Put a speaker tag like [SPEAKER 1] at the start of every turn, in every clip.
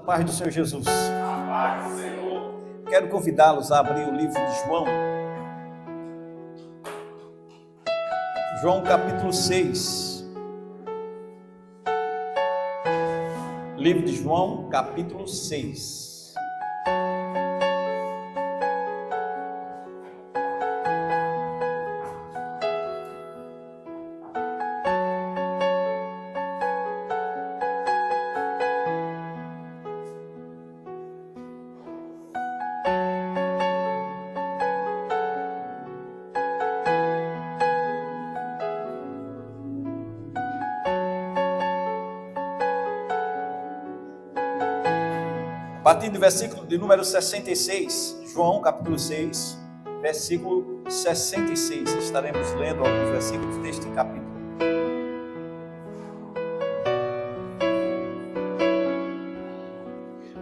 [SPEAKER 1] Paz do Senhor Jesus. Paz do Senhor. Quero convidá-los a abrir o livro de João. João capítulo 6. Livro de João capítulo 6. A partir do versículo de número 66, João capítulo 6, versículo 66, estaremos lendo alguns versículos deste capítulo.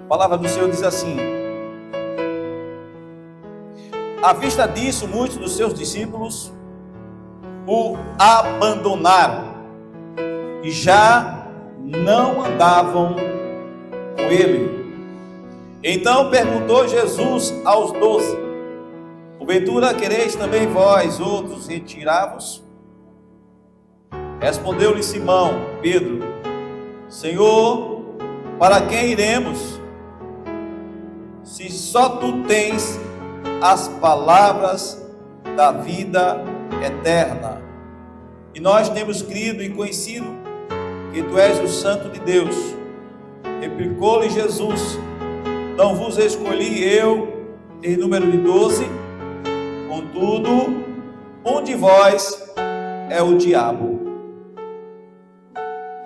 [SPEAKER 1] A palavra do Senhor diz assim: à vista disso, muitos dos seus discípulos o abandonaram e já não andavam com ele. Então perguntou Jesus aos 12: porventura quereis também vós outros retirar-vos? Respondeu-lhe Simão Pedro: Senhor, para quem iremos? Se só tu tens as palavras da vida eterna. E nós temos crido e conhecido que tu és o Santo de Deus. Replicou-lhe Jesus: não vos escolhi eu em número de 12, contudo, um de vós é o diabo.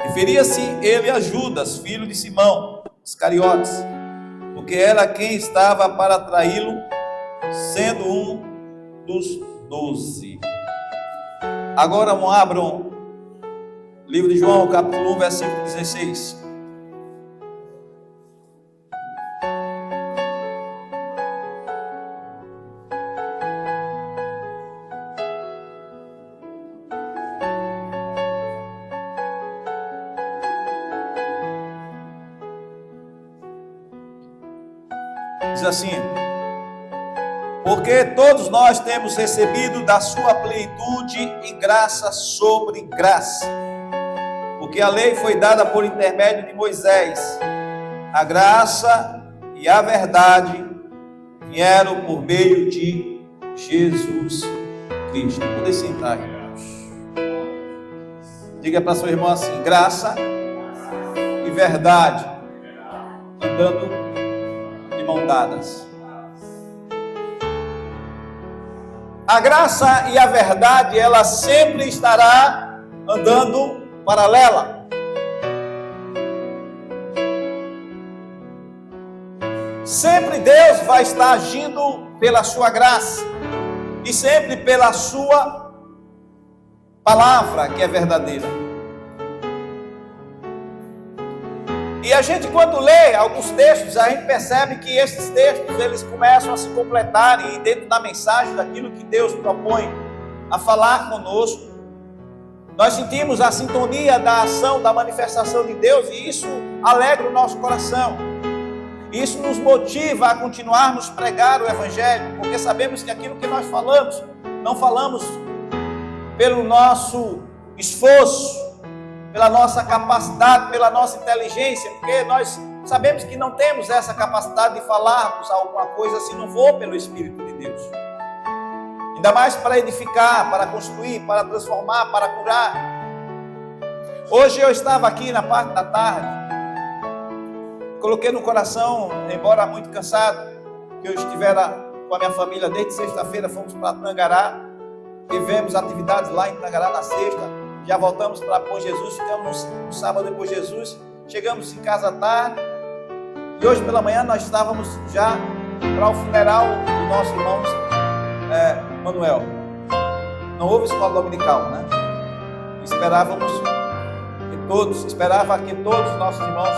[SPEAKER 1] Referia-se ele a Judas, filho de Simão Iscariotes, porque era quem estava para traí-lo, sendo um dos 12. Agora abram o livro de João, capítulo 1, versículo 16. Diz assim: porque todos nós temos recebido da sua plenitude e graça sobre graça, porque a lei foi dada por intermédio de Moisés, a graça e a verdade vieram por meio de Jesus Cristo. Podem sentar, irmãos. Diga para seu irmão assim: graça e verdade andando mão dadas. A graça e a verdade, ela sempre estará andando paralela. Sempre Deus vai estar agindo pela sua graça e sempre pela sua palavra, que é verdadeira. E a gente, quando lê alguns textos, a gente percebe que esses textos, eles começam a se completar e dentro da mensagem, daquilo que Deus propõe a falar conosco, nós sentimos a sintonia da ação, da manifestação de Deus, e isso alegra o nosso coração. Isso nos motiva a continuarmos pregar o Evangelho, porque sabemos que aquilo que nós falamos, não falamos pelo nosso esforço, pela nossa capacidade, pela nossa inteligência, porque nós sabemos que não temos essa capacidade de falarmos alguma coisa se não for pelo Espírito de Deus. Ainda mais para edificar, para construir, para transformar, para curar. Hoje eu estava aqui na parte da tarde, coloquei no coração, embora muito cansado, que eu estivera com a minha família desde sexta-feira, fomos para Tangará, tivemos atividades lá em Tangará na sexta. Já voltamos para Bom Jesus, ficamos no sábado depois de Jesus, chegamos em casa à tarde, e hoje pela manhã nós estávamos já para o funeral do nosso irmão Manuel. Não houve escola dominical, né? Esperava que todos os nossos irmãos,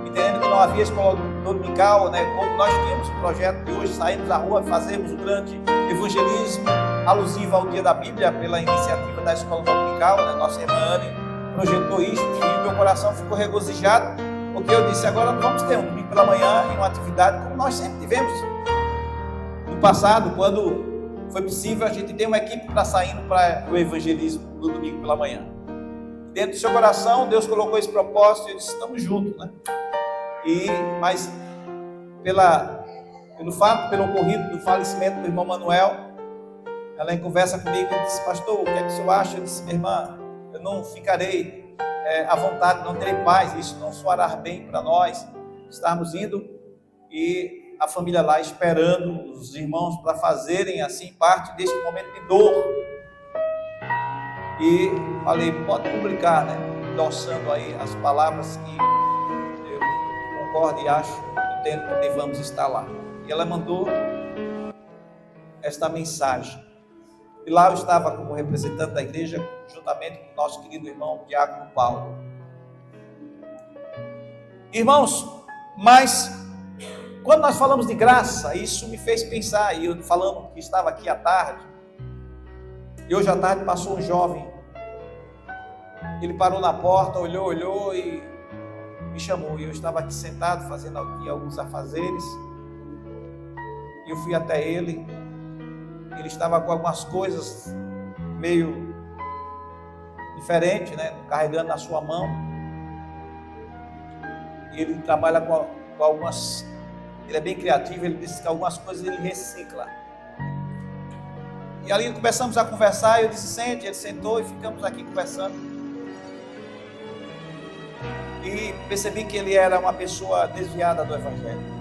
[SPEAKER 1] entendendo que não havia escola dominical, né? Como nós tínhamos o projeto de hoje, sairmos à rua, fazermos um grande evangelismo alusivo ao dia da Bíblia, pela iniciativa da escola dominical, né? Nossa irmã Anne projetou isso e meu coração ficou regozijado, porque eu disse: agora vamos ter um domingo pela manhã uma atividade como nós sempre tivemos no passado, quando foi possível, a gente ter uma equipe para saindo para o evangelismo no domingo pela manhã. Dentro do seu coração, Deus colocou esse propósito e disse, estamos juntos, né? Mas pelo ocorrido do falecimento do irmão Manuel, ela em conversa comigo e disse, pastor, o que é que o senhor acha? Eu disse, minha irmã, eu não ficarei à vontade, não terei paz, isso não soará bem para nós, estarmos indo e a família lá esperando os irmãos para fazerem assim parte deste momento de dor. E falei, pode publicar, né? Endossando aí as palavras que eu concordo e entendo que devamos estar lá. E ela mandou esta mensagem. E lá eu estava como representante da igreja, juntamente com o nosso querido irmão Diácono Paulo. Irmãos, mas quando nós falamos de graça, isso me fez pensar, e eu falando que estava aqui à tarde, e hoje à tarde passou um jovem, ele parou na porta, olhou e me chamou, e eu estava aqui sentado fazendo aqui alguns afazeres, e eu fui até ele estava com algumas coisas meio diferentes, né, carregando na sua mão, e ele trabalha com algumas, ele é bem criativo, ele disse que algumas coisas ele recicla. E ali começamos a conversar, eu disse, sente, ele sentou e ficamos aqui conversando. E percebi que ele era uma pessoa desviada do Evangelho.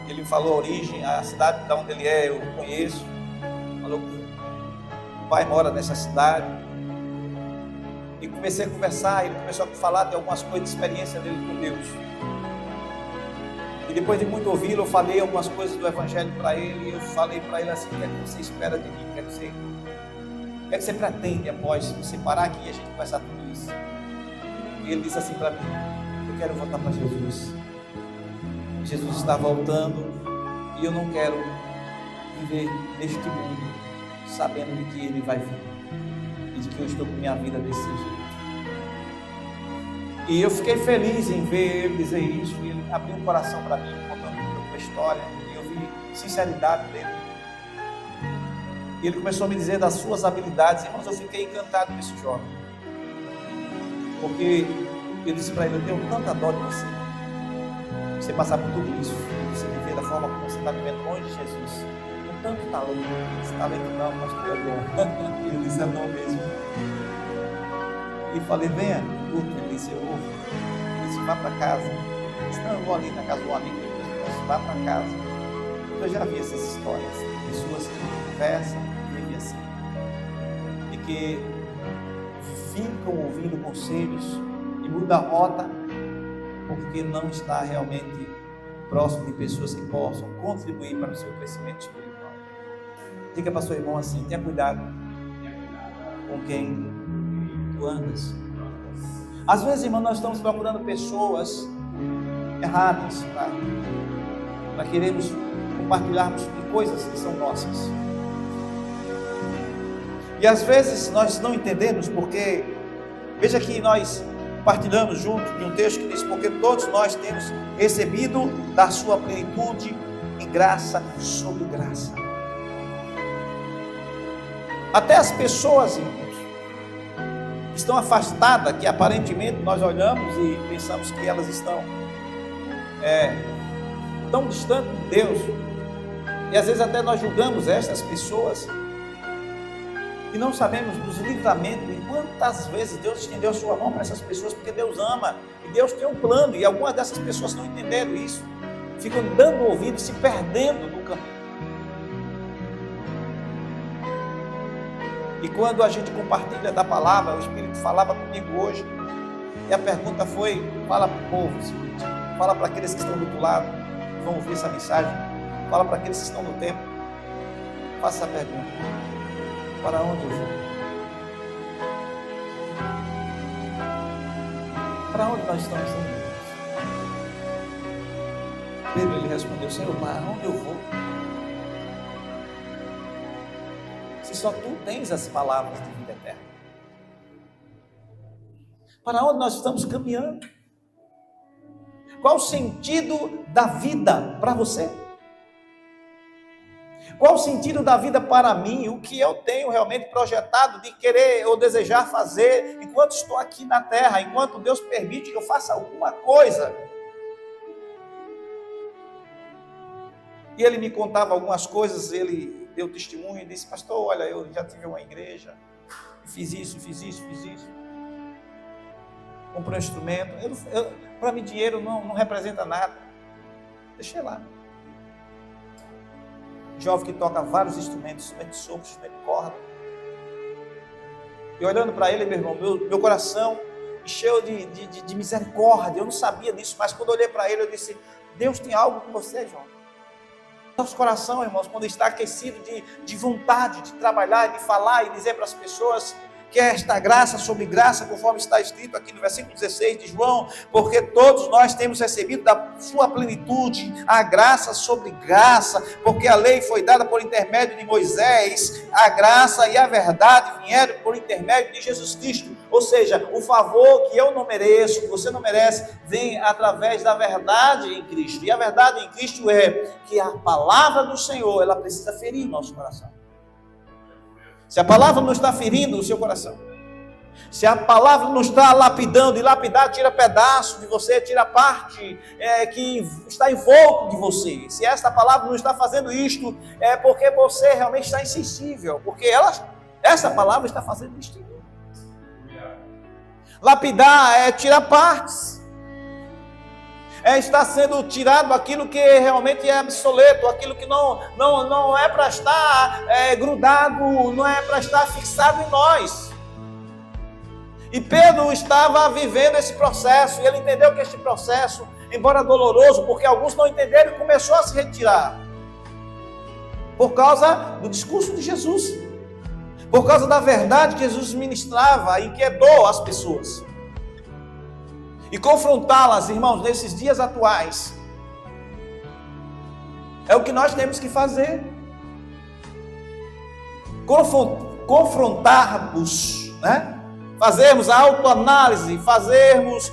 [SPEAKER 1] Ele falou a origem, a cidade de onde ele é, eu conheço. Falou que o pai mora nessa cidade. E comecei a conversar, ele começou a falar de algumas coisas de experiência dele com Deus. E depois de muito ouvi-lo, eu falei algumas coisas do Evangelho para ele, e eu falei para ele assim, o que é que você espera de mim? O que é que você pretende após você parar aqui e a gente conversar tudo isso? E ele disse assim para mim, eu quero voltar para Jesus. Jesus está voltando e eu não quero viver neste mundo sabendo de que Ele vai vir e de que eu estou com minha vida desse jeito. E eu fiquei feliz em ver ele dizer isso, e ele abriu o coração para mim, contando a história, e eu vi sinceridade dele. E ele começou a me dizer das suas habilidades, irmãos, eu fiquei encantado com esse jovem, porque eu disse para ele, eu tenho tanta dó de você passar por tudo isso, você viver da forma como você está vivendo longe de Jesus, com tanto talento. Esse talento não, pastor, é bom. Ele disse, é bom mesmo. E falei, venha, ele disse, eu vou. Ele disse, vá para casa. Eu disse, não, eu vou ali na casa do amigo, ele disse, vá para casa. Eu já vi essas histórias, pessoas que conversam, vivem assim, e que ficam ouvindo conselhos e mudam a rota, porque não está realmente próximo de pessoas que possam contribuir para o seu crescimento espiritual. Diga para o seu irmão assim, tenha cuidado com quem tu andas. Às vezes, irmão, nós estamos procurando pessoas erradas para querermos compartilharmos de coisas que são nossas. E às vezes nós não entendemos porque, veja que nós partilhamos junto de um texto que diz, porque todos nós temos recebido da sua plenitude em graça sobre graça. Até as pessoas, irmãos, que estão afastadas, que aparentemente nós olhamos e pensamos que elas estão tão distantes de Deus, e às vezes até nós julgamos estas pessoas e não sabemos dos livramentos, e quantas vezes Deus estendeu a sua mão para essas pessoas, porque Deus ama, e Deus tem um plano, e algumas dessas pessoas não entenderam isso, ficam dando ouvido e se perdendo no caminho. E quando a gente compartilha da palavra, o Espírito falava comigo hoje, e a pergunta foi, fala para o povo, fala para aqueles que estão do outro lado, que vão ouvir essa mensagem, fala para aqueles que estão no templo, faça a pergunta, para onde eu vou? Para onde nós estamos indo? Pedro, ele respondeu, Senhor, para onde eu vou? Se só tu tens as palavras de vida eterna. Para onde nós estamos caminhando? Qual o sentido da vida para você? Qual o sentido da vida para mim? O que eu tenho realmente projetado de querer ou desejar fazer enquanto estou aqui na terra, enquanto Deus permite que eu faça alguma coisa? E ele me contava algumas coisas, ele deu testemunho e disse: pastor, olha, eu já tive uma igreja, fiz isso. Comprei um instrumento. Para mim, dinheiro não representa nada. Deixei lá. Jovem que toca vários instrumentos, instrumento de sopro, instrumento de corda. E olhando para ele, meu irmão, meu coração encheu de misericórdia. Eu não sabia disso, mas quando eu olhei para ele, eu disse: Deus tem algo com você, João. Nosso coração, irmãos, quando está aquecido de vontade de trabalhar, de falar e dizer para as pessoas que é esta graça sobre graça, conforme está escrito aqui no versículo 16 de João, porque todos nós temos recebido da sua plenitude a graça sobre graça, porque a lei foi dada por intermédio de Moisés, a graça e a verdade vieram por intermédio de Jesus Cristo. Ou seja, o favor que eu não mereço, que você não merece, vem através da verdade em Cristo. E a verdade em Cristo é que a palavra do Senhor, ela precisa ferir nosso coração. Se a palavra não está ferindo o seu coração, se a palavra não está lapidando, e lapidar tira pedaço de você, tira parte que está envolto de você, se esta palavra não está fazendo isto, é porque você realmente está insensível, porque essa palavra está fazendo isto. Lapidar é tirar partes, está sendo tirado aquilo que realmente é obsoleto, aquilo que não é para estar grudado, não é para estar fixado em nós. E Pedro estava vivendo esse processo, e ele entendeu que este processo, embora doloroso, porque alguns não entenderam, começou a se retirar, por causa do discurso de Jesus, por causa da verdade que Jesus ministrava, inquietou as pessoas. E confrontá-las, irmãos, nesses dias atuais, é o que nós temos que fazer. Confrontarmos, né? Fazermos a autoanálise, fazermos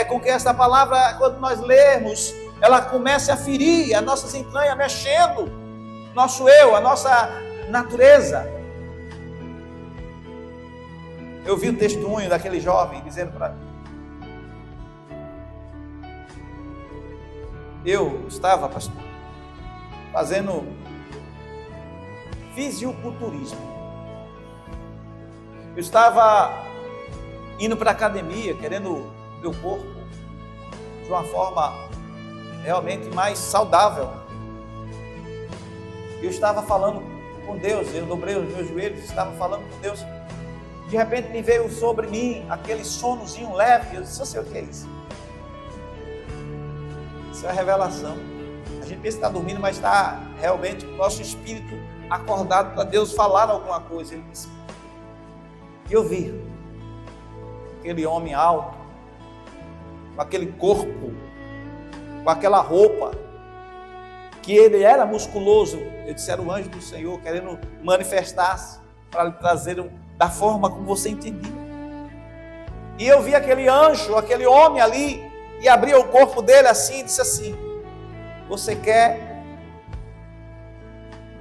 [SPEAKER 1] com que essa palavra, quando nós lermos, ela comece a ferir as nossas entranhas, mexendo nosso eu, a nossa natureza. Eu vi o testemunho daquele jovem dizendo para mim: eu estava, pastor, fazendo fisiculturismo. Eu estava indo para a academia, querendo meu corpo de uma forma realmente mais saudável. Eu estava falando com Deus, eu dobrei os meus joelhos, estava falando com Deus. De repente me veio sobre mim aquele sonozinho leve. Eu disse: eu sei o que é isso. Isso é a revelação. A gente pensa que está dormindo, mas está realmente o nosso espírito acordado para Deus falar alguma coisa. Ele disse, e eu vi aquele homem alto, com aquele corpo, com aquela roupa, que ele era musculoso. Eu disse: era o anjo do Senhor querendo manifestar-se para lhe trazer da forma como você entendia. E eu vi aquele anjo, aquele homem ali, e abriu o corpo dele assim e disse assim: você quer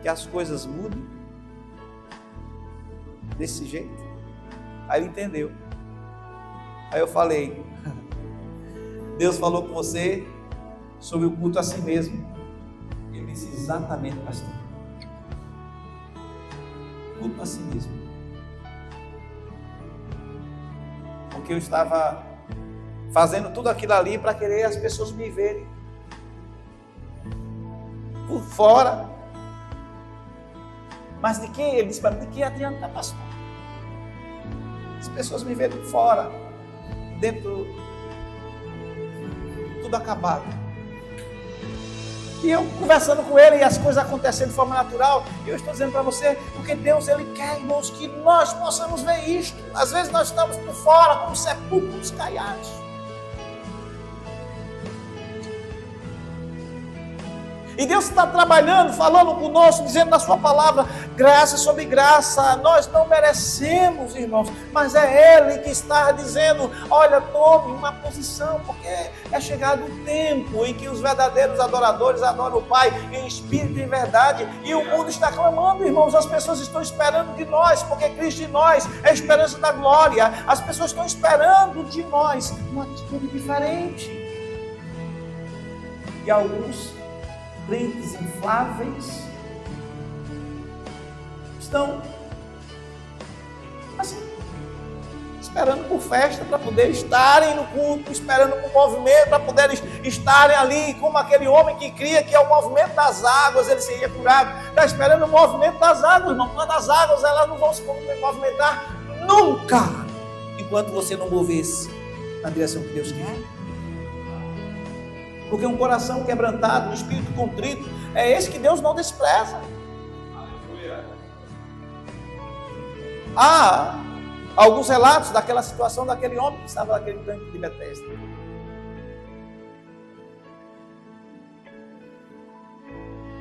[SPEAKER 1] que as coisas mudem desse jeito? Aí ele entendeu. Aí eu falei: Deus falou com você sobre o culto a si mesmo. Ele disse: exatamente, pastor. Culto a si mesmo. Porque eu estava fazendo tudo aquilo ali para querer as pessoas me verem por fora. Mas de que? Ele disse para mim: de que adianta, pastor? As pessoas me verem por fora, dentro, tudo acabado. E eu conversando com ele e as coisas acontecendo de forma natural. E eu estou dizendo para você, porque Deus, Ele quer, irmãos, que nós possamos ver isto. Às vezes nós estamos por fora como sepulcros caiados. E Deus está trabalhando, falando conosco, dizendo na sua palavra, graça sobre graça. Nós não merecemos, irmãos, mas é Ele que está dizendo, olha, tome uma posição, porque é chegado o tempo em que os verdadeiros adoradores adoram o Pai em espírito e em verdade. E o mundo está clamando, irmãos, as pessoas estão esperando de nós, porque Cristo em nós é a esperança da glória. As pessoas estão esperando de nós uma atitude diferente. E alguns crentes infláveis estão assim, esperando por festa para poder estarem no culto, esperando por movimento para poderem estarem ali, como aquele homem que cria que é o movimento das águas, ele seria curado. Está esperando o movimento das águas, irmão. Quando as águas elas não vão se movimentar nunca, enquanto você não mover-se na direção que Deus quer. Porque um coração quebrantado, um espírito contrito, é esse que Deus não despreza. Há alguns relatos daquela situação daquele homem que estava naquele tanque de Betesda.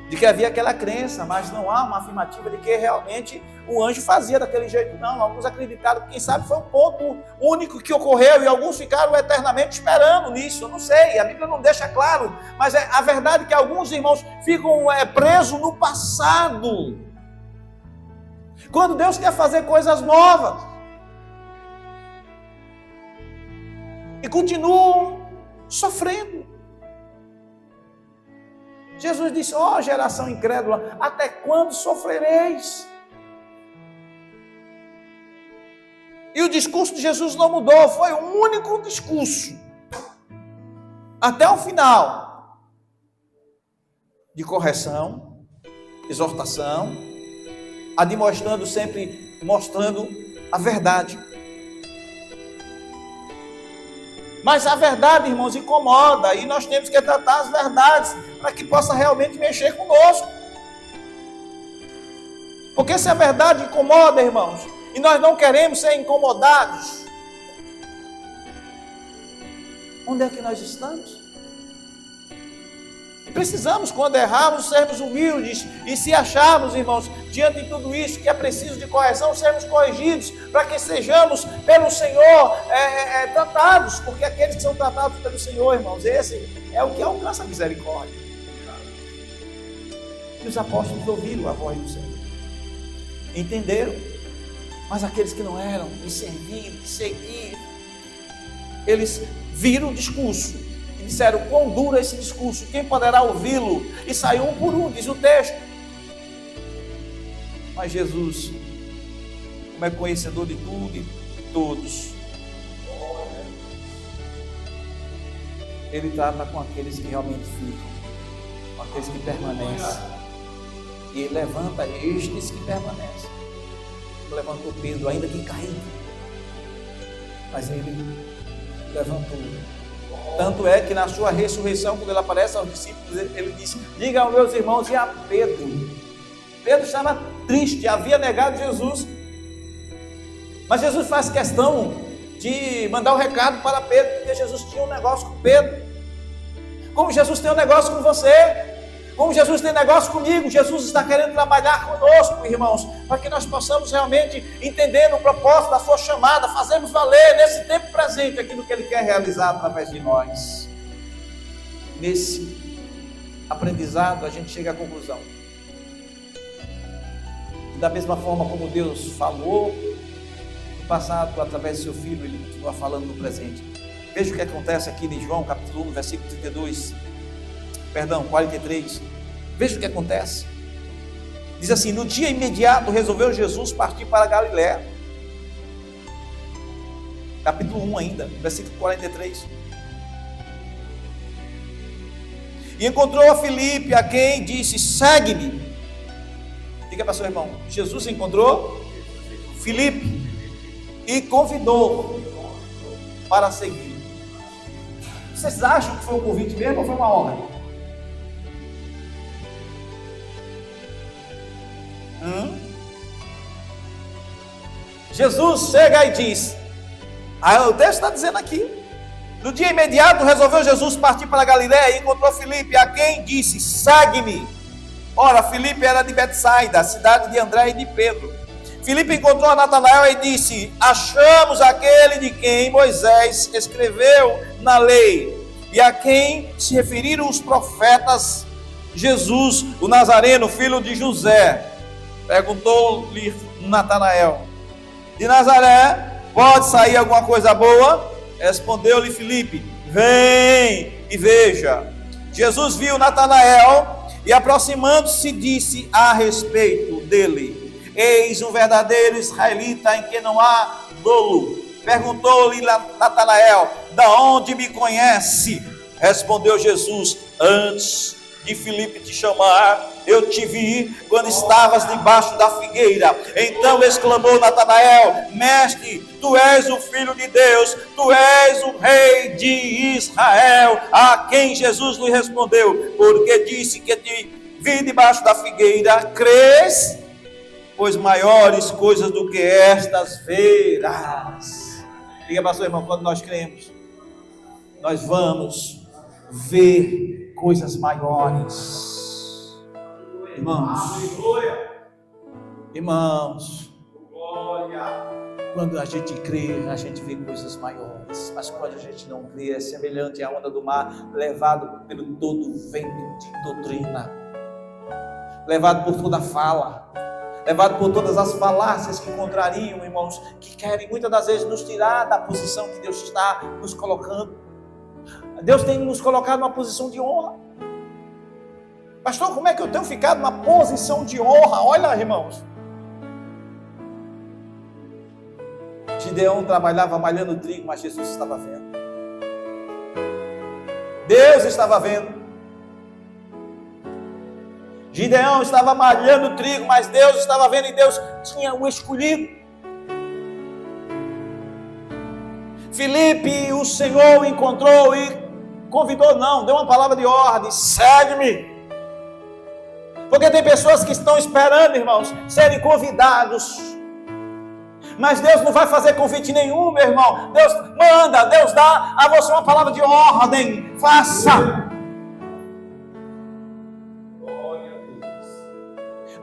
[SPEAKER 1] De que havia aquela crença, mas não há uma afirmativa de que realmente o anjo fazia daquele jeito, não. Alguns acreditaram que, quem sabe, foi um ponto único que ocorreu e alguns ficaram eternamente esperando nisso. Eu não sei, a Bíblia não deixa claro, mas a verdade é que alguns irmãos ficam presos no passado. Quando Deus quer fazer coisas novas e continuam sofrendo. Jesus disse, ó geração incrédula, até quando sofrereis? E o discurso de Jesus não mudou, foi um único discurso, até o final, de correção, exortação, admoestando sempre, mostrando a verdade. Mas a verdade, irmãos, incomoda, e nós temos que tratar as verdades para que possa realmente mexer conosco. Porque se a verdade incomoda, irmãos, e nós não queremos ser incomodados, onde é que nós estamos? E precisamos, quando errarmos, sermos humildes e se acharmos, irmãos, diante de tudo isso que é preciso de correção, sermos corrigidos para que sejamos pelo Senhor tratados, porque aqueles que são tratados pelo Senhor, irmãos, esse é o que alcança a misericórdia. E os apóstolos ouviram a voz do Senhor, entenderam, mas aqueles que não eram, de servir, de seguir, eles viram o discurso e disseram, quão duro é esse discurso, quem poderá ouvi-lo? E saiu um por um, diz o texto. Mas Jesus, como é conhecedor de tudo e de todos, Ele trata com aqueles que realmente ficam, com aqueles que permanecem. E Ele levanta estes que permanecem. Levantou Pedro, ainda que caído, mas Ele levantou. Tanto é que na sua ressurreição, quando Ele aparece aos discípulos, Ele disse, diga aos meus irmãos e a Pedro. Pedro estava triste, havia negado Jesus, mas Jesus faz questão de mandar um recado para Pedro, porque Jesus tinha um negócio com Pedro, como Jesus tem um negócio com você, como Jesus tem negócio comigo. Jesus está querendo trabalhar conosco, irmãos, para que nós possamos realmente entender o propósito da sua chamada, fazermos valer nesse tempo presente aquilo que Ele quer realizar através de nós. Nesse aprendizado a gente chega à conclusão que, da mesma forma como Deus falou no passado através do seu Filho, Ele continua falando no presente. Veja o que acontece aqui em João capítulo 1, versículo 43. Veja o que acontece. Diz assim, no dia imediato resolveu Jesus partir para Galiléia. Capítulo 1 ainda, versículo 43. E encontrou a Filipe, a quem disse, segue-me. Diga para seu irmão, Jesus encontrou Filipe e convidou para seguir. Vocês acham que foi um convite mesmo ou foi uma ordem? Jesus chega e diz, o texto está dizendo aqui, No dia imediato, resolveu Jesus partir para a Galiléia e encontrou Filipe, a quem disse: segue-me. Ora, Filipe era de Betsaida, cidade de André e de Pedro. Filipe encontrou a Natanael e disse: achamos aquele de quem Moisés escreveu na lei e a quem se referiram os profetas, Jesus, o Nazareno, filho de José. Perguntou-lhe Natanael: de Nazaré pode sair alguma coisa boa? Respondeu-lhe Filipe: vem e veja. Jesus viu Natanael e, aproximando-se, disse a respeito dele: eis um verdadeiro israelita em que não há dolo. Perguntou-lhe Natanael: da onde me conhece? Respondeu Jesus: antes de Filipe te chamar, eu te vi quando estavas debaixo da figueira. Então exclamou Natanael: mestre, tu és o Filho de Deus, tu és o Rei de Israel. A quem Jesus lhe respondeu: porque disse que te vi debaixo da figueira, crês? Pois maiores coisas do que estas verás. Diga para o seu irmão: quando nós cremos, nós vamos ver coisas maiores. Irmãos, quando a gente crê, a gente vê coisas maiores. Mas quando a gente não crê, é semelhante à onda do mar, levado pelo todo vento de doutrina, levado por toda fala, levado por todas as falácias que contrariam, irmãos, que querem muitas das vezes nos tirar da posição que Deus está nos colocando. Deus tem nos colocado numa posição de honra. Pastor, como é que eu tenho ficado numa posição de honra? Olha, irmãos, Gideão trabalhava malhando trigo, mas Jesus estava vendo. Deus estava vendo. Gideão estava malhando trigo, mas Deus estava vendo, e Deus tinha o escolhido. Filipe, o Senhor o encontrou e convidou, não, deu uma palavra de ordem: segue-me. Porque tem pessoas que estão esperando, irmãos, serem convidados, mas Deus não vai fazer convite nenhum, meu irmão. Deus manda, Deus dá a você uma palavra de ordem: faça.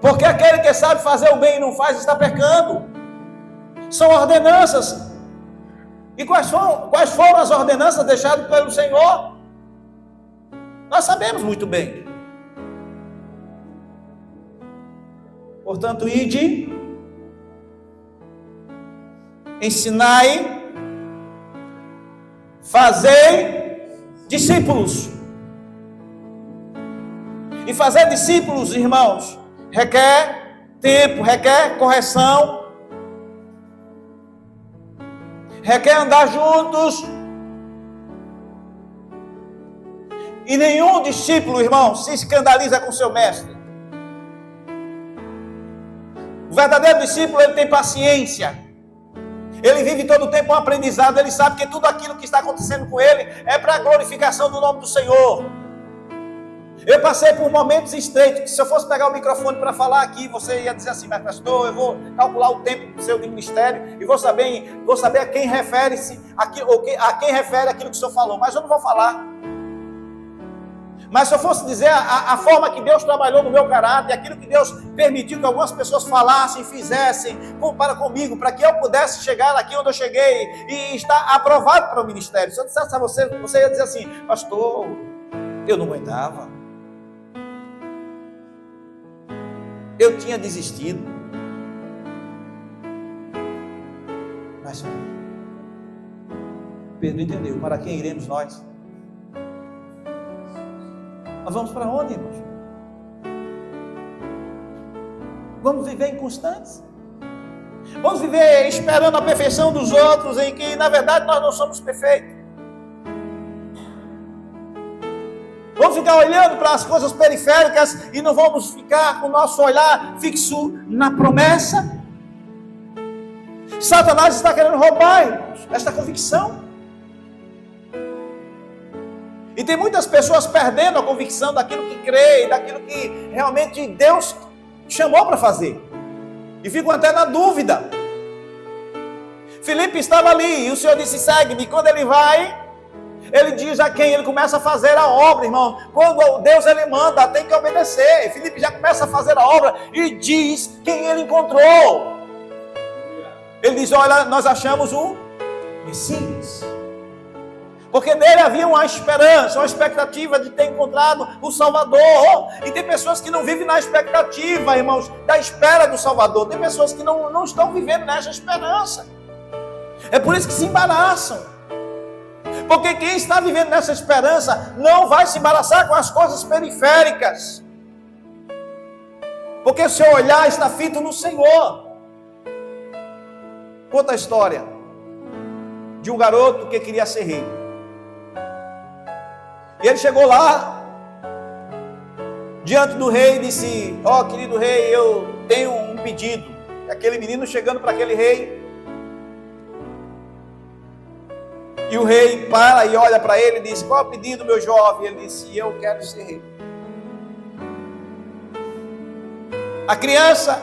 [SPEAKER 1] Porque aquele que sabe fazer o bem e não faz está pecando. São ordenanças. E quais foram as ordenanças deixadas pelo Senhor? Nós sabemos muito bem. Portanto, ide, ensinai, fazei discípulos. E fazer discípulos, irmãos, requer tempo, requer correção, requer andar juntos. E nenhum discípulo, irmão, se escandaliza com seu mestre. O verdadeiro discípulo, ele tem paciência. Ele vive todo o tempo um aprendizado. Ele sabe que tudo aquilo que está acontecendo com ele é para a glorificação do nome do Senhor. Eu passei por momentos estreitos, que se eu fosse pegar o microfone para falar aqui, você ia dizer assim: mas pastor, eu vou calcular o tempo do seu ministério e vou saber a quem refere-se, a quem refere aquilo que o senhor falou, mas eu não vou falar. Mas se eu fosse dizer a forma que Deus trabalhou no meu caráter, aquilo que Deus permitiu que algumas pessoas falassem, fizessem para comigo, para que eu pudesse chegar aqui onde eu cheguei e estar aprovado para o ministério. Se eu dissesse a você, você ia dizer assim: pastor, eu não aguentava, eu tinha desistido. Mas Pedro entendeu: para quem iremos nós? Nós vamos para onde, irmãos? Vamos viver inconstantes? Vamos viver esperando a perfeição dos outros, em que na verdade nós não somos perfeitos? Vamos ficar olhando para as coisas periféricas e não vamos ficar com o nosso olhar fixo na promessa? Satanás está querendo roubar, irmãos, esta convicção. E tem muitas pessoas perdendo a convicção daquilo que crê, daquilo que realmente Deus chamou para fazer. E ficam até na dúvida. Filipe estava ali e o Senhor disse: segue-me. Quando ele vai, Ele diz a quem ele começa a fazer a obra, irmão. Quando Deus ele manda, tem que obedecer. Filipe já começa a fazer a obra e diz quem ele encontrou. Ele diz: olha, nós achamos o Messias. Porque nele havia uma esperança, uma expectativa de ter encontrado o Salvador. E tem pessoas que não vivem na expectativa, irmãos, da espera do Salvador. Tem pessoas que não estão vivendo nessa esperança. É por isso que se embaraçam. Porque quem está vivendo nessa esperança não vai se embaraçar com as coisas periféricas. Porque o seu olhar está fito no Senhor. Conta a história de um garoto que queria ser rei. E ele chegou lá, diante do rei, e disse: ó, querido rei, eu tenho um pedido. E aquele menino chegando para aquele rei, e o rei para e olha para ele e diz: qual é o pedido, meu jovem? Ele disse: eu quero ser rei. A criança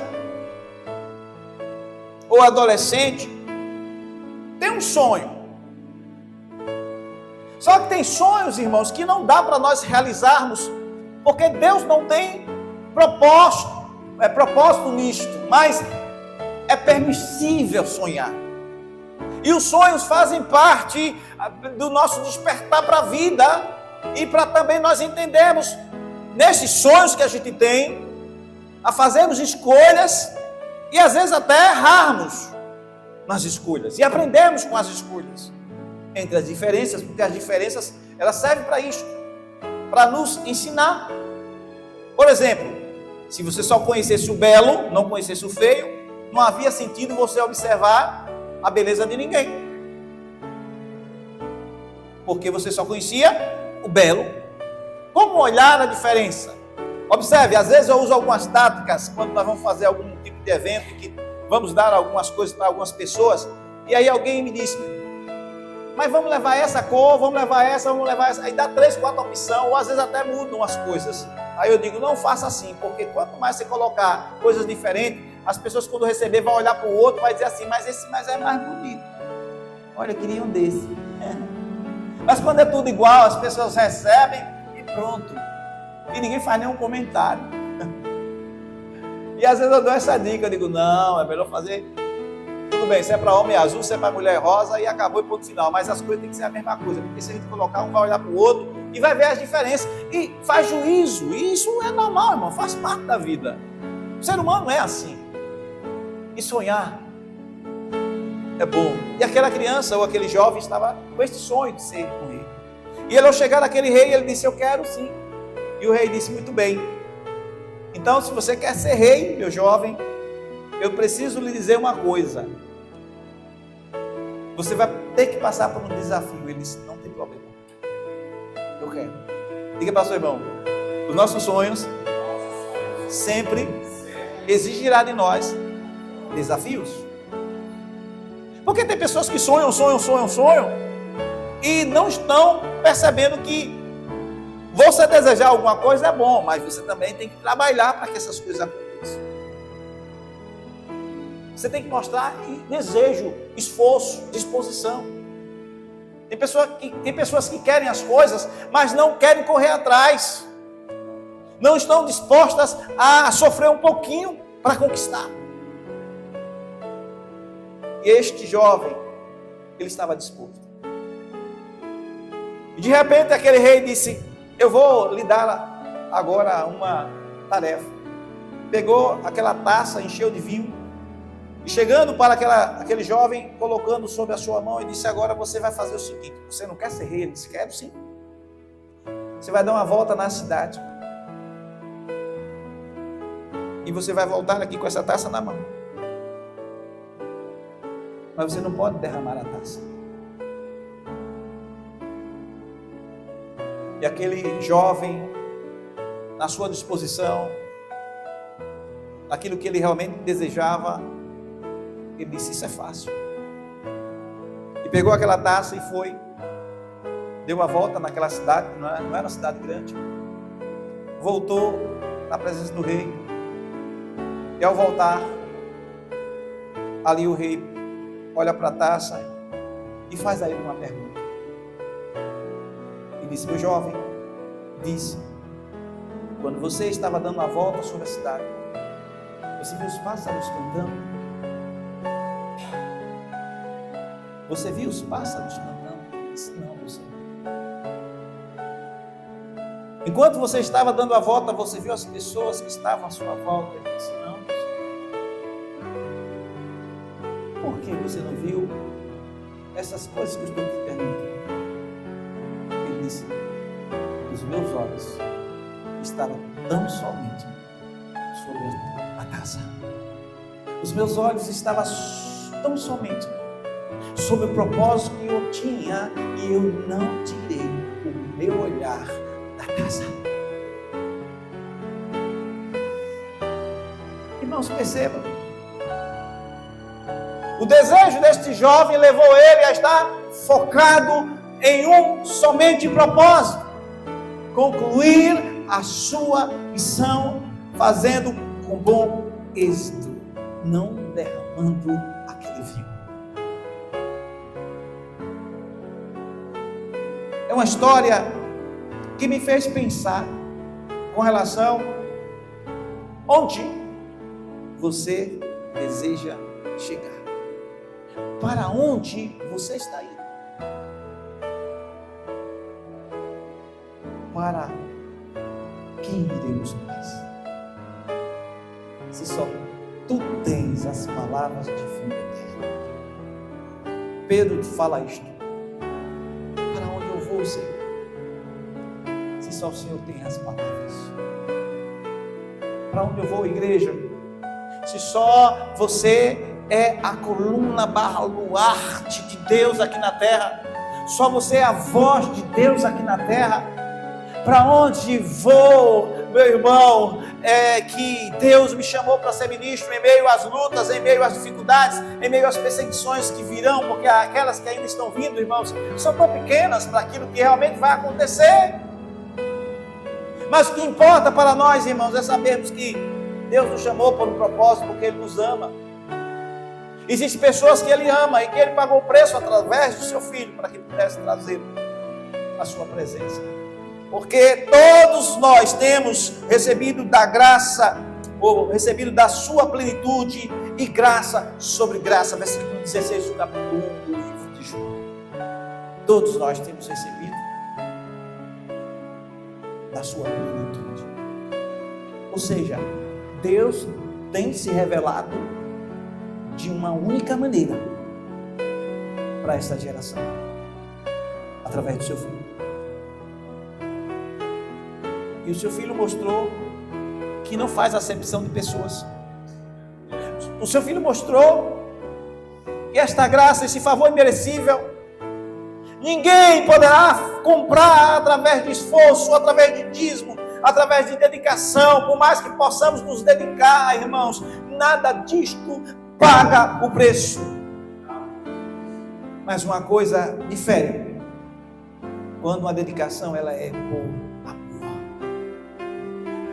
[SPEAKER 1] ou adolescente tem um sonho. Só que tem sonhos, irmãos, que não dá para nós realizarmos, porque Deus não tem propósito nisto, mas é permissível sonhar. E os sonhos fazem parte do nosso despertar para a vida, e para também nós entendermos, nesses sonhos que a gente tem, a fazermos escolhas, e às vezes até errarmos nas escolhas, e aprendermos com as escolhas. Entre as diferenças, porque as diferenças, elas servem para isso, para nos ensinar. Por exemplo, se você só conhecesse o belo, não conhecesse o feio, não havia sentido você observar a beleza de ninguém, porque você só conhecia o belo. Como olhar a diferença? Observe, às vezes eu uso algumas táticas, quando nós vamos fazer algum tipo de evento, que vamos dar algumas coisas para algumas pessoas, e aí alguém me diz: mas vamos levar essa cor, vamos levar essa, aí dá 3, 4 opções, ou às vezes até mudam as coisas. Aí eu digo: não faça assim, porque quanto mais você colocar coisas diferentes, as pessoas quando receber vão olhar para o outro, vai dizer assim: mas esse é mais bonito, olha, eu queria um desse. Mas quando é tudo igual, as pessoas recebem e pronto, e ninguém faz nenhum comentário. E às vezes eu dou essa dica, eu digo: não, é melhor fazer, tudo bem, se é para homem azul, se é para mulher rosa, e acabou e ponto final. Mas as coisas têm que ser a mesma coisa, porque se a gente colocar, um vai olhar para o outro e vai ver as diferenças, e faz juízo. E isso é normal, irmão, faz parte da vida. O ser humano é assim. E sonhar é bom. E aquela criança ou aquele jovem estava com esse sonho de ser um rei. E ele, ao chegar naquele rei, ele disse: eu quero sim. E o rei disse: muito bem, então se você quer ser rei, meu jovem, eu preciso lhe dizer uma coisa: você vai ter que passar por um desafio. Ele disse: não tem problema, eu quero. Diga para o seu irmão: os nossos sonhos sempre exigirá de nós desafios. Porque tem pessoas que sonham e não estão percebendo que você desejar alguma coisa é bom, mas você também tem que trabalhar para que essas coisas aconteçam. Você tem que mostrar desejo, esforço, disposição. Tem pessoas que querem as coisas, mas não querem correr atrás. Não estão dispostas a sofrer um pouquinho para conquistar. E este jovem, ele estava disposto. E de repente aquele rei disse: eu vou lhe dar agora uma tarefa. Pegou aquela taça, encheu de vinho, e chegando para aquele jovem, colocando sobre a sua mão, e disse: agora você vai fazer o seguinte: você não quer ser rei? Ele disse: quero sim. Você vai dar uma volta na cidade, e você vai voltar aqui com essa taça na mão. Mas você não pode derramar a taça. E aquele jovem, na sua disposição, aquilo que ele realmente desejava, ele disse: isso é fácil. E pegou aquela taça e foi, deu uma volta naquela cidade, não era uma cidade grande, voltou na presença do rei, e ao voltar, ali o rei olha para a taça e faz a ele uma pergunta: disse: meu jovem, disse, quando você estava dando a volta sobre a cidade, você viu os pássaros cantando? Você viu os pássaros cantando? Ele disse: não, você não. Enquanto você estava dando a volta, você viu as pessoas que estavam à sua volta? Ele disse: não, você não. Por que você não viu essas coisas que eu estou te perguntando? Ele disse: os meus olhos estavam tão somente sobre a casa. Os meus olhos estavam tão somente sobre o propósito que eu tinha, e eu não tirei o meu olhar da casa. Irmãos, percebam, o desejo deste jovem levou ele a estar focado em um somente propósito: concluir a sua missão, fazendo com bom êxito, não derramando aquele vinho. É uma história que me fez pensar com relação onde você deseja chegar, para onde você está indo, para quem iremos nós? Se só tu tens as palavras de vida eterna. Pedro fala isto: para onde eu vou, Senhor? Se só o Senhor tem as palavras. Para onde eu vou, igreja? Se só você é a coluna baluarte de Deus aqui na terra, só você é a voz de Deus aqui na terra. Para onde vou, meu irmão? É que Deus me chamou para ser ministro em meio às lutas, em meio às dificuldades, em meio às perseguições que virão, porque aquelas que ainda estão vindo, irmãos, são tão pequenas para aquilo que realmente vai acontecer. Mas o que importa para nós, irmãos, é sabermos que Deus nos chamou por um propósito, porque Ele nos ama. Existem pessoas que Ele ama e que Ele pagou o preço através do seu Filho para que Ele pudesse trazer a sua presença. Porque todos nós temos recebido da graça, ou recebido da sua plenitude, e graça sobre graça. Versículo 16 do capítulo 1 do livro de João. Todos nós temos recebido da sua plenitude. Ou seja, Deus tem se revelado de uma única maneira para esta geração, através do seu Filho. E o seu Filho mostrou que não faz acepção de pessoas. O seu Filho mostrou que esta graça, esse favor imerecível, ninguém poderá comprar através de esforço, através de dízimo, através de dedicação. Por mais que possamos nos dedicar, irmãos, nada disto paga o preço. Mas uma coisa difere: quando uma dedicação ela é por amor,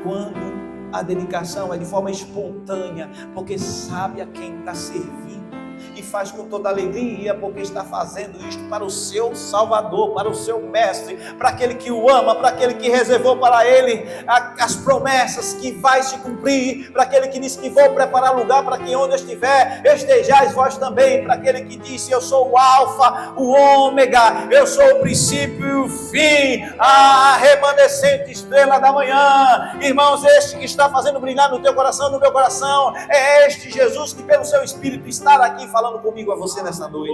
[SPEAKER 1] quando a dedicação é de forma espontânea, porque sabe a quem está servindo, e faz com toda alegria, porque está fazendo isto para o seu Salvador, para o seu Mestre, para aquele que o ama, para aquele que reservou para ele as promessas que vai se cumprir, para aquele que disse que vou preparar lugar para que onde eu estiver, estejais vós também, para aquele que disse: eu sou o Alfa, o Ômega, eu sou o princípio e o fim, a remanescente estrela da manhã. Irmãos, este que está fazendo brilhar no teu coração, no meu coração, é este Jesus que pelo seu Espírito está aqui falando comigo a você nessa noite.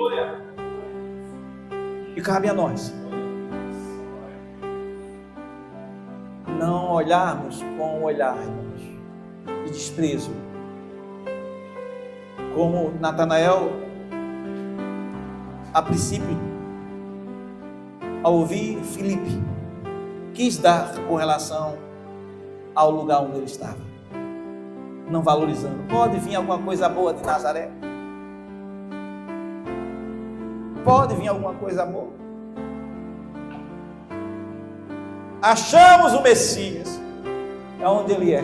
[SPEAKER 1] E cabe a nós não olharmos com um olhar, irmãos, de desprezo, como Natanael, a princípio, ao ouvir Filipe, quis dar com relação ao lugar onde ele estava, não valorizando. Pode vir alguma coisa boa de Nazaré? Pode vir alguma coisa boa? Achamos o Messias, é onde ele é.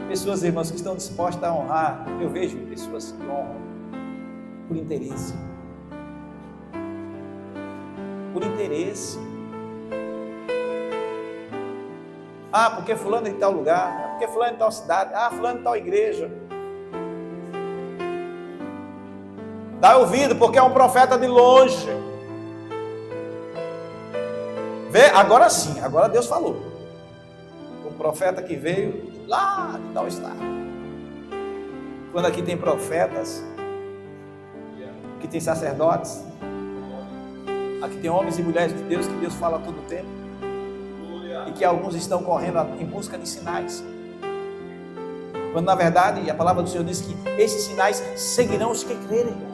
[SPEAKER 1] Pessoas, irmãos, que estão dispostas a honrar. Eu vejo pessoas que honram por interesse. Por interesse. Ah, porque fulano em tal lugar, porque fulano em tal cidade, fulano em tal igreja. Dá ouvido, porque é um profeta de longe. Vê, agora sim, agora Deus falou. Um profeta que veio lá de tal estado. Quando aqui tem profetas, aqui tem sacerdotes, aqui tem homens e mulheres de Deus, que Deus fala todo o tempo, e que alguns estão correndo em busca de sinais, quando na verdade a palavra do Senhor diz que esses sinais seguirão os que crerem.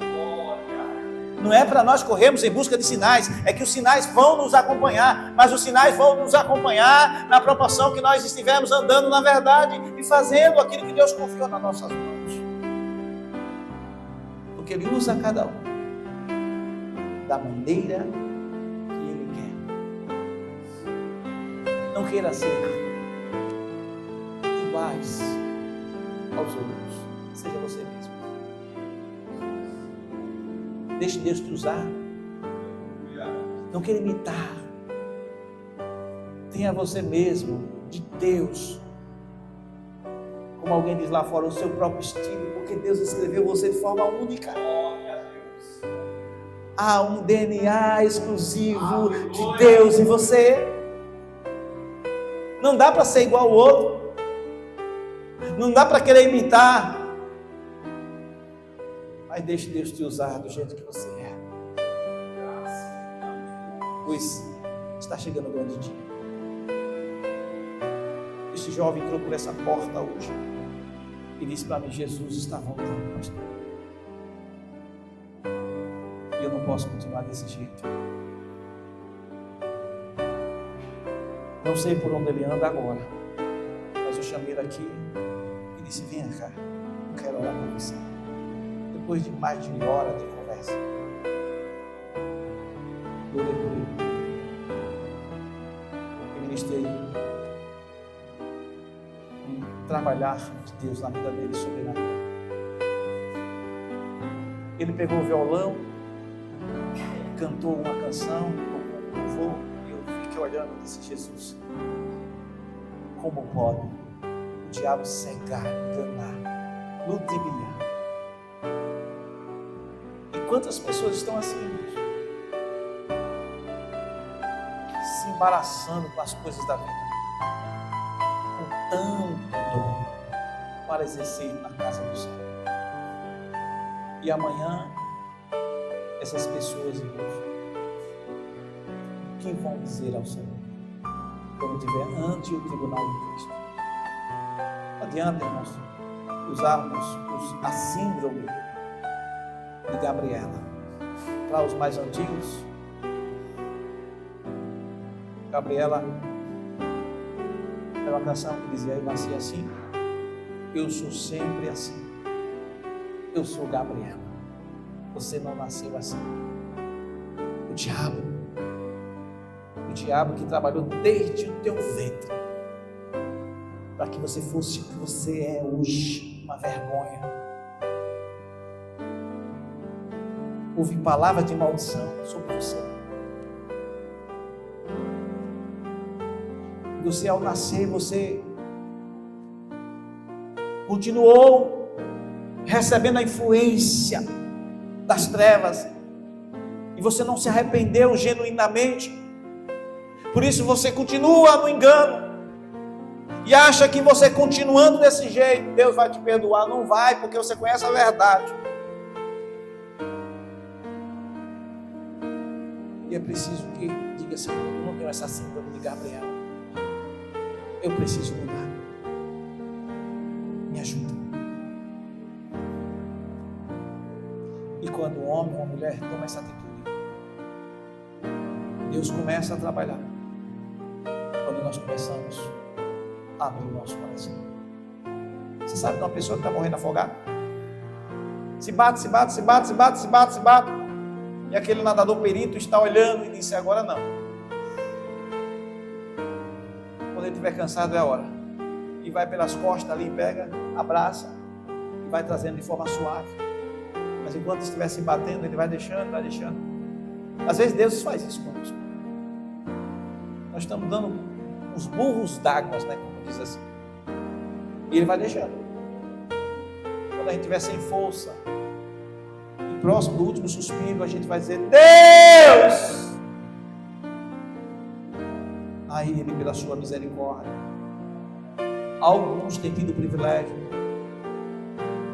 [SPEAKER 1] Não é para nós corrermos em busca de sinais, é que os sinais vão nos acompanhar, mas os sinais vão nos acompanhar na proporção que nós estivermos andando na verdade e fazendo aquilo que Deus confiou nas nossas mãos, porque Ele usa cada um da maneira que Ele quer. Não queira ser iguais aos outros, seja você mesmo. Deixe Deus te usar. Não queira imitar. Tenha você mesmo, de Deus, como alguém diz lá fora, o seu próprio estilo, porque Deus escreveu você de forma única. Há um DNA exclusivo de Deus em você. Não dá para ser igual ao outro. Não dá para querer imitar. Mas deixe Deus te usar do jeito que você é. Pois está chegando o grande dia. Este jovem entrou por essa porta hoje e disse para mim: Jesus está voltando, pastor. E eu não posso continuar desse jeito. Não sei por onde ele anda agora, mas eu chamei ele aqui e disse: venha cá, eu quero orar com você. Depois de mais de 1 hora de conversa, eu orei por ele e ministrei um trabalhar de Deus na vida dele sobrenatural. Ele pegou o violão, cantou uma canção, tocou um louvor, e eu fiquei olhando e disse: Jesus, como pode o diabo cegar, enganar, ludibriar? Quantas pessoas estão assim, se embaraçando com as coisas da vida, com tanto dom para exercer na casa do Senhor. E amanhã, essas pessoas, irmãos, o que vão dizer ao Senhor quando estiver ante o tribunal de Cristo? Não adianta, irmãos, usarmos a síndrome de Gabriela. Para os mais antigos, Gabriela era uma canção que dizia: eu nasci assim, eu sou sempre assim, eu sou Gabriela, você não nasceu assim. O diabo que trabalhou desde o teu ventre para que você fosse o que você é hoje, uma vergonha. Houve palavras de maldição sobre você. Você, ao nascer, você continuou recebendo a influência das trevas e você não se arrependeu genuinamente. Por isso você continua no engano e acha que você continuando desse jeito Deus vai te perdoar. Não vai, porque você conhece a verdade. E é preciso que diga: Senhor, eu não tenho essa síndrome de Gabriel. Eu preciso mudar. Me ajuda. E quando um homem ou uma mulher toma essa atitude, Deus começa a trabalhar. Quando nós começamos a abrir o nosso coração. Você sabe de uma pessoa que está morrendo afogada? Se bate. E aquele nadador perito está olhando e disse: agora não. Quando ele estiver cansado é a hora. E vai pelas costas ali, pega, abraça e vai trazendo de forma suave. Mas enquanto estiver se batendo, ele vai deixando. Às vezes Deus faz isso conosco. Nós estamos dando uns burros d'água, né, como diz assim. E ele vai deixando. Quando a gente estiver sem força, e próximo do último suspiro, a gente vai dizer: Deus! Aí ele, pela sua misericórdia, alguns têm tido o privilégio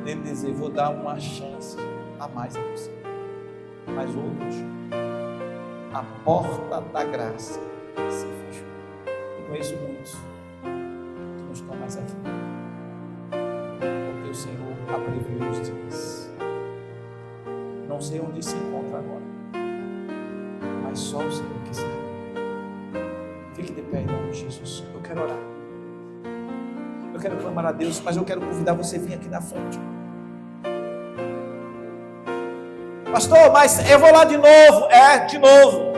[SPEAKER 1] dele dizer: vou dar uma chance a mais a você. Mas outros, a porta da graça se fechou. Eu conheço muitos que não estão mais aqui, porque o Senhor abreviou os dias. Não sei onde se encontra agora, mas só o Senhor que sabe. Fique de pé em nome de Jesus. Eu quero orar, eu quero clamar a Deus, mas eu quero convidar você a vir aqui na frente. Pastor, mas eu vou lá de novo. De novo.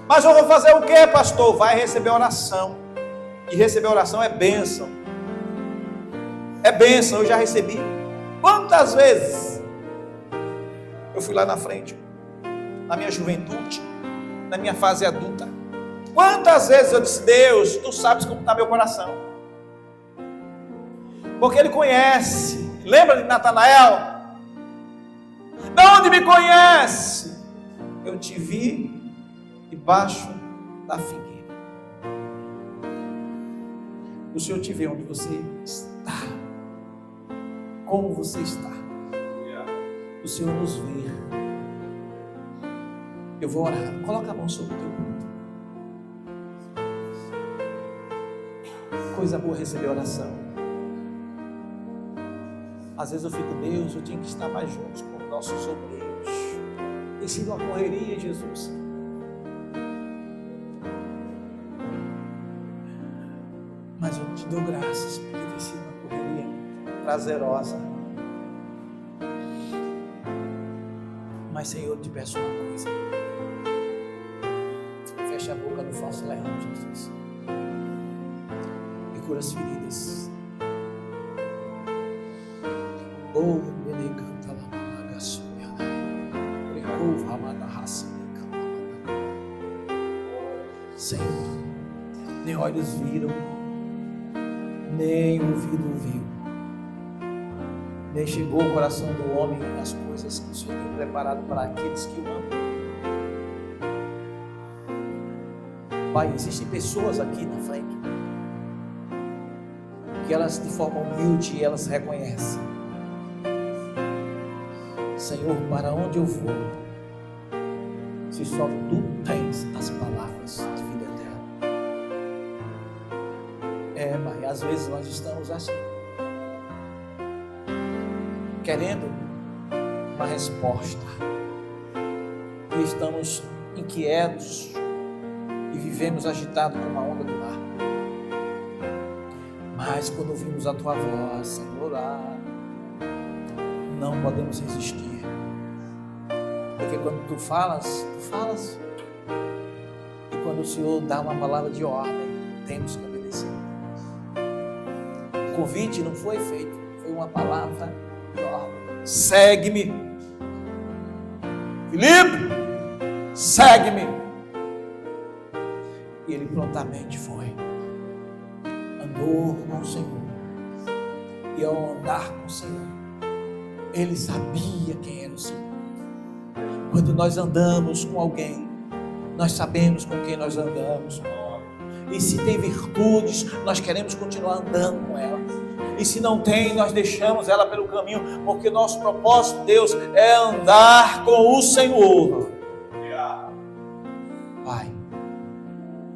[SPEAKER 1] Mas eu vou fazer o que, pastor? Vai receber oração. E receber oração é bênção. É bênção, eu já recebi. Quantas vezes eu fui lá na frente, na minha juventude, na minha fase adulta. Quantas vezes eu disse: Deus, tu sabes como está meu coração. Porque Ele conhece. Lembra de Natanael? De onde me conhece? Eu te vi debaixo da figueira. O Senhor te vê onde você está, como você está. O Senhor nos vê. Eu vou orar. Coloca a mão sobre o teu corpo. Coisa boa receber oração. Às vezes eu fico: Deus, eu tinha que estar mais juntos com os nossos obreiros. Tem sido uma correria, Jesus. Mas eu te dou graças, porque tem sido uma correria prazerosa. Mas, Senhor, eu te peço uma coisa. Fecha a boca do falso leão, Jesus. E cura as feridas. Oh, ele canta lá na gasolina. Recova na raça. Senhor, nem olhos viram, nem ouvido ouviu, nem chegou ao coração do homem as coisas que o Senhor tem preparado para aqueles que o amam. Pai, existem pessoas aqui na frente que elas, de forma humilde, elas reconhecem: Senhor, para onde eu vou, se só Tu tens as palavras de vida eterna? Pai, às vezes nós estamos assim, querendo uma resposta, e estamos inquietos e vivemos agitados como a onda do mar. Mas quando ouvimos a Tua voz, Senhor, não podemos resistir. Porque quando Tu falas. E quando o Senhor dá uma palavra de ordem, temos que obedecer. O convite não foi feito, foi uma palavra de ordem. Segue-me. Filipe, segue-me. E ele prontamente foi. Andou com o Senhor. E ao andar com o Senhor, ele sabia quem era o Senhor. Quando nós andamos com alguém, nós sabemos com quem nós andamos. E se tem virtudes, nós queremos continuar andando com ela. E se não tem, nós deixamos ela pelo caminho, porque nosso propósito, Deus, é andar com o Senhor. Pai,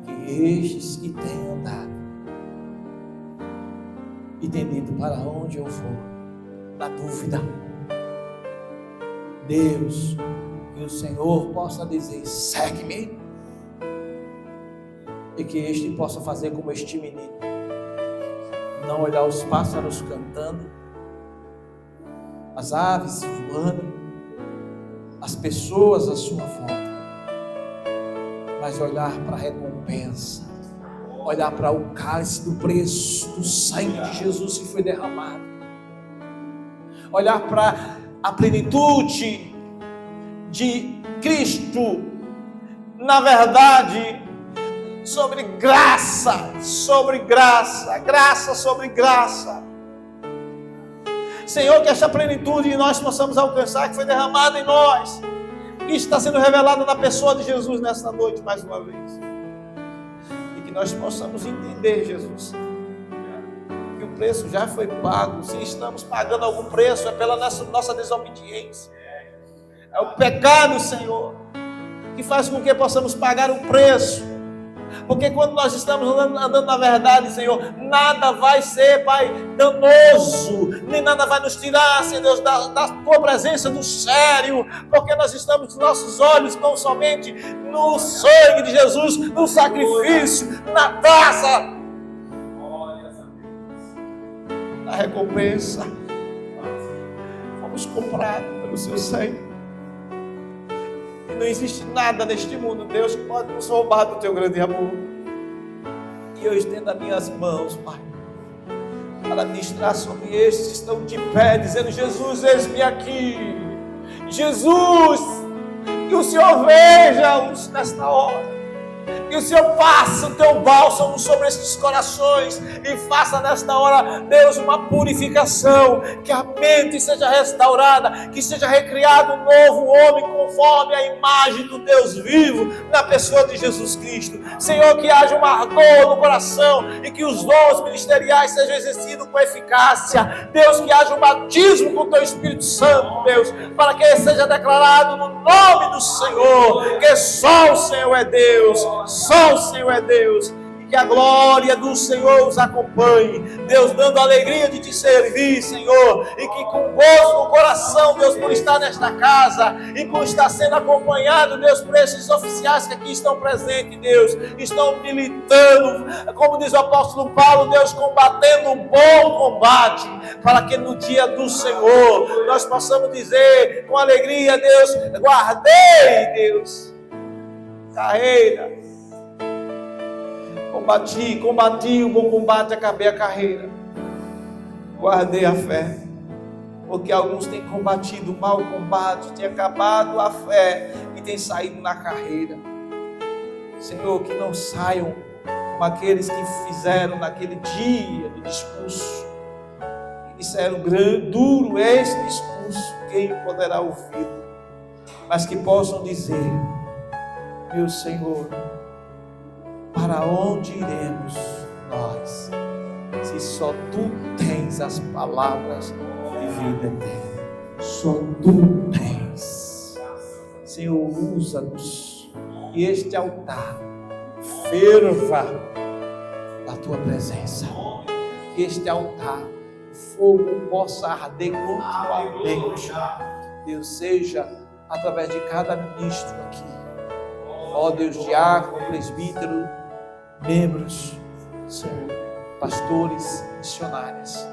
[SPEAKER 1] que estes que têm andado e tem dito: para onde eu vou, na dúvida, Deus, que o Senhor possa dizer: segue-me, e que este possa fazer como este menino, não olhar os pássaros cantando, as aves voando, as pessoas à sua volta, mas olhar para a recompensa, olhar para o cálice do preço do sangue de Jesus que foi derramado, olhar para a plenitude de Cristo na verdade, sobre graça, graça sobre graça. Senhor, que esta plenitude nós possamos alcançar, que foi derramada em nós, que está sendo revelada na pessoa de Jesus nesta noite mais uma vez. E que nós possamos entender, Jesus, que o preço já foi pago. Se estamos pagando algum preço, é pela nossa desobediência. É o pecado, Senhor, que faz com que possamos pagar o preço. Porque quando nós estamos andando na verdade, Senhor, nada vai ser, Pai, danoso, nem nada vai nos tirar, Senhor Deus, da Tua presença, do sério, porque nós estamos com nossos olhos tão somente no sangue de Jesus, no sacrifício, na taça, na recompensa. Fomos comprados pelo Seu sangue. Não existe nada neste mundo, Deus, que pode nos roubar do Teu grande amor. E eu estendo as minhas mãos, Pai, para ministrar sobre estes que estão de pé, dizendo: Jesus, eis-me aqui. Jesus, que o Senhor veja-os nesta hora. Que o Senhor passe o Teu bálsamo sobre estes corações e faça nesta hora, Deus, uma purificação, que a mente seja restaurada, que seja recriado um novo homem conforme a imagem do Deus vivo na pessoa de Jesus Cristo. Senhor, que haja um ardor no coração e que os dons ministeriais sejam exercidos com eficácia. Deus, que haja um batismo com o Teu Espírito Santo, Deus, para que ele seja declarado no nome do Senhor, que só o Senhor é Deus. Só o Senhor é Deus, e que a glória do Senhor os acompanhe, Deus, dando alegria de Te servir, Senhor, e que com gozo no coração, Deus, por estar nesta casa, e por estar sendo acompanhado, Deus, por esses oficiais que aqui estão presentes, Deus, estão militando, como diz o apóstolo Paulo, Deus, combatendo um bom combate, para que no dia do Senhor, nós possamos dizer com alegria, Deus, guardei, Deus, carreira, combati o bom combate, acabei a carreira, guardei a fé, porque alguns têm combatido o mau combate, têm acabado a fé e têm saído na carreira. Senhor, que não saiam como aqueles que fizeram naquele dia do discurso, e disseram: duro é esse discurso, quem poderá ouvi-lo? Mas que possam dizer: meu Senhor, para onde iremos nós, se só Tu tens as palavras de vida eterna? Só Tu tens. Senhor, usa-nos, e este altar ferva da Tua presença. Que este altar, o fogo possa arder continuamente. Deus, seja através de cada ministro aqui, ó Deus, diácono, presbítero, membros, Senhor, pastores, missionários,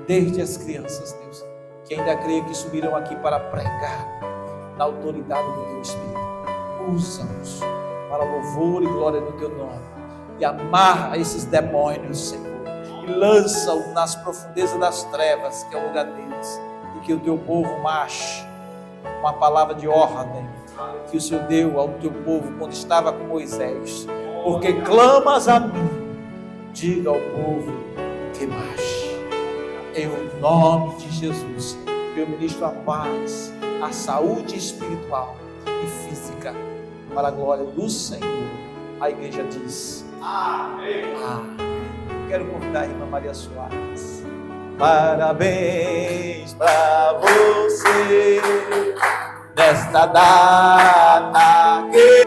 [SPEAKER 1] desde as crianças, Deus, que ainda creio que subirão aqui para pregar na autoridade do Teu Espírito. Usa-nos para louvor e glória do Teu nome, e amarra esses demônios, Senhor, e lança-os nas profundezas das trevas, que é o lugar deles, e que o Teu povo marche uma palavra de ordem que o Senhor deu ao Teu povo quando estava com Moisés: porque clamas a mim, diga ao povo que marche. Em o nome de Jesus, eu ministro a paz, a saúde espiritual e física, para a glória do Senhor. A igreja diz: amém. Quero convidar a irmã Maria Soares. Parabéns para você nesta data que